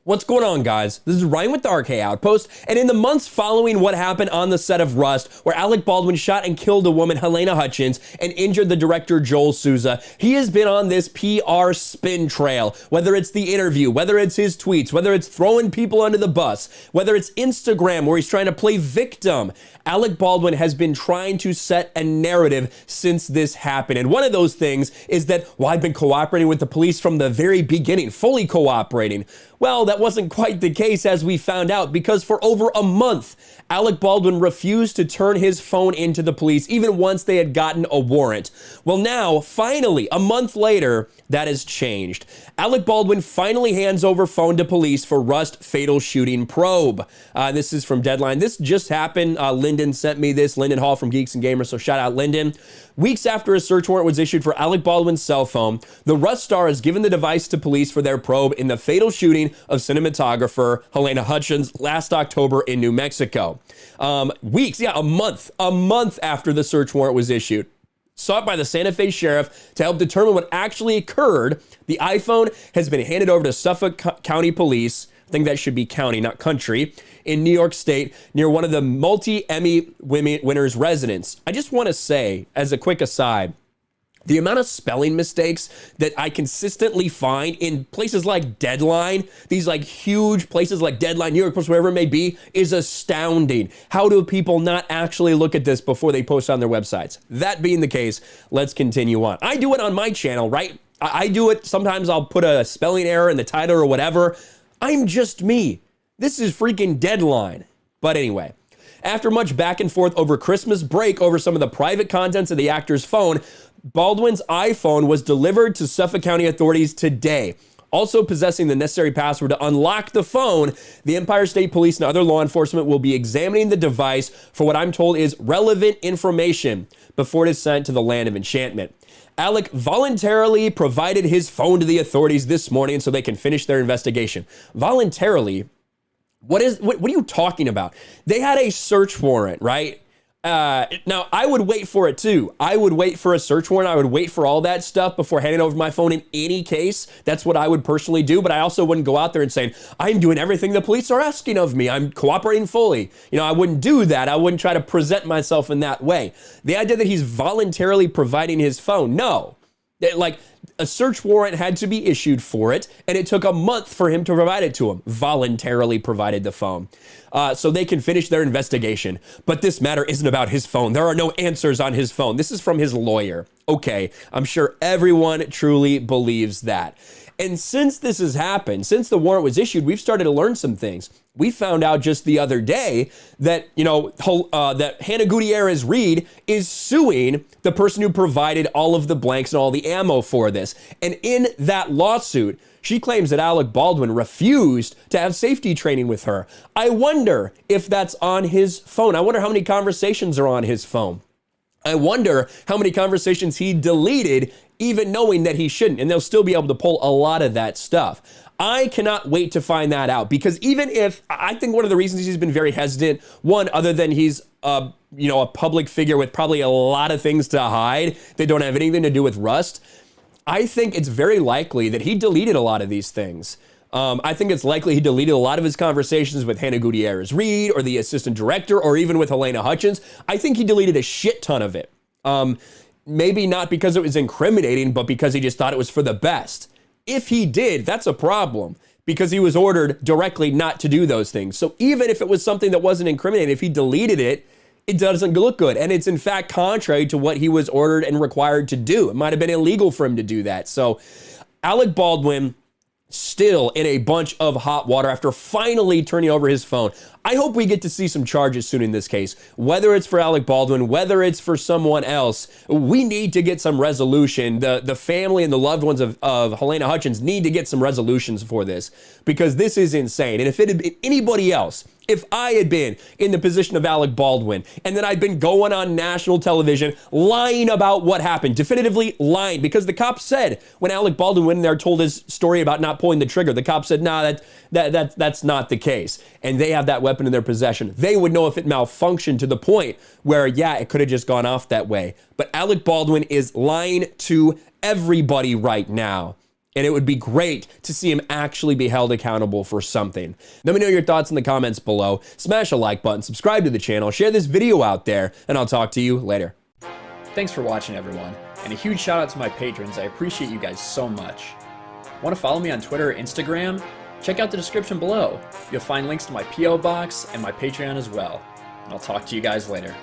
What's going on, guys? This is Ryan with the RK Outpost, and in the months following what happened on the set of Rust, where Alec Baldwin shot and killed a woman, Helena Hutchins, and injured the director, Joel Souza, he has been on this PR spin trail, whether it's the interview, whether it's his tweets, whether it's throwing people under the bus, whether it's Instagram, where he's trying to play victim. Alec Baldwin has been trying to set a narrative since this happened, and one of those things is that, well, I've been cooperating with the police from the very beginning, fully cooperating. Well, that wasn't quite the case, as we found out, because for over a month, Alec Baldwin refused to turn his phone into the police, even once they had gotten a warrant. Well, now, finally, a month later, that has changed. Alec Baldwin finally hands over phone to police for Rust fatal shooting probe. This is from Deadline. This just happened. Lyndon sent me this, Lyndon Hall from Geeks and Gamers, so shout out Lyndon. Weeks after a search warrant was issued for Alec Baldwin's cell phone, the Rust star has given the device to police for their probe in the fatal shooting of cinematographer Helena Hutchins last October in New Mexico. A month after the search warrant was issued. Sought by the Santa Fe Sheriff to help determine what actually occurred, the iPhone has been handed over to Suffolk County Police, I think that should be county, not country, in New York State, near one of the multi-Emmy winners' residence. I just want to say, as a quick aside, the amount of spelling mistakes that I consistently find in places like Deadline, these like huge places like Deadline, New York Post, wherever it may be, is astounding. How do people not actually look at this before they post on their websites? That being the case, let's continue on. I do it on my channel, right? I do it. Sometimes I'll put a spelling error in the title or whatever. I'm just me. This is freaking Deadline. But anyway, after much back and forth over Christmas break over some of the private contents of the actor's phone, Baldwin's iPhone was delivered to Suffolk County authorities today. Also possessing the necessary password to unlock the phone, the Empire State Police and other law enforcement will be examining the device for what I'm told is relevant information before it is sent to the land of enchantment. Alec voluntarily provided his phone to the authorities this morning so they can finish their investigation. Voluntarily? What are you talking about? They had a search warrant, right? Now, I would wait for it too. I would wait for a search warrant. I would wait for all that stuff before handing over my phone in any case. That's what I would personally do, but I also wouldn't go out there and say, I'm doing everything the police are asking of me. I'm cooperating fully. You know, I wouldn't do that. I wouldn't try to present myself in that way. The idea that he's voluntarily providing his phone, no. Like, a search warrant had to be issued for it, and it took a month for him to provide it to him. Voluntarily provided the phone. So they can finish their investigation. But this matter isn't about his phone. There are no answers on his phone. This is from his lawyer. Okay, I'm sure everyone truly believes that. And since this has happened, since the warrant was issued, we've started to learn some things. We found out just the other day that, that Hannah Gutierrez Reed is suing the person who provided all of the blanks and all the ammo for this. And in that lawsuit, she claims that Alec Baldwin refused to have safety training with her. I wonder if that's on his phone. I wonder how many conversations are on his phone. I wonder how many conversations he deleted, even knowing that he shouldn't, and they'll still be able to pull a lot of that stuff. I cannot wait to find that out, because even if, I think one of the reasons he's been very hesitant, one, other than he's a public figure with probably a lot of things to hide that don't have anything to do with Rust, I think it's very likely that he deleted a lot of these things. I think it's likely he deleted a lot of his conversations with Hannah Gutierrez Reed or the assistant director or even with Helena Hutchins. I think he deleted a shit ton of it. Maybe not because it was incriminating, but because he just thought it was for the best. If he did, that's a problem, because he was ordered directly not to do those things. So even if it was something that wasn't incriminating, if he deleted it, it doesn't look good. And it's in fact contrary to what he was ordered and required to do. It might have been illegal for him to do that. So Alec Baldwin still in a bunch of hot water after finally turning over his phone. I hope we get to see some charges soon in this case. Whether it's for Alec Baldwin, whether it's for someone else, we need to get some resolution. The family and the loved ones of Helena Hutchins need to get some resolutions for this, because this is insane. And if it had been anybody else, if I had been in the position of Alec Baldwin and then I'd been going on national television lying about what happened, definitively lying, because the cops said when Alec Baldwin went in there, told his story about not pulling the trigger, the cops said, nah, that's not the case. And they have that weapon in their possession. They would know if it malfunctioned to the point where, yeah, it could have just gone off that way. But Alec Baldwin is lying to everybody right now. and it would be great to see him actually be held accountable for something. Let me know your thoughts in the comments below. Smash a like button, subscribe to the channel, share this video out there, and I'll talk to you later. Thanks for watching, everyone, and a huge shout out to my patrons. I appreciate you guys so much. Want to follow me on Twitter or Instagram? Check out the description below. You'll find links to my PO box and my Patreon as well. And I'll talk to you guys later.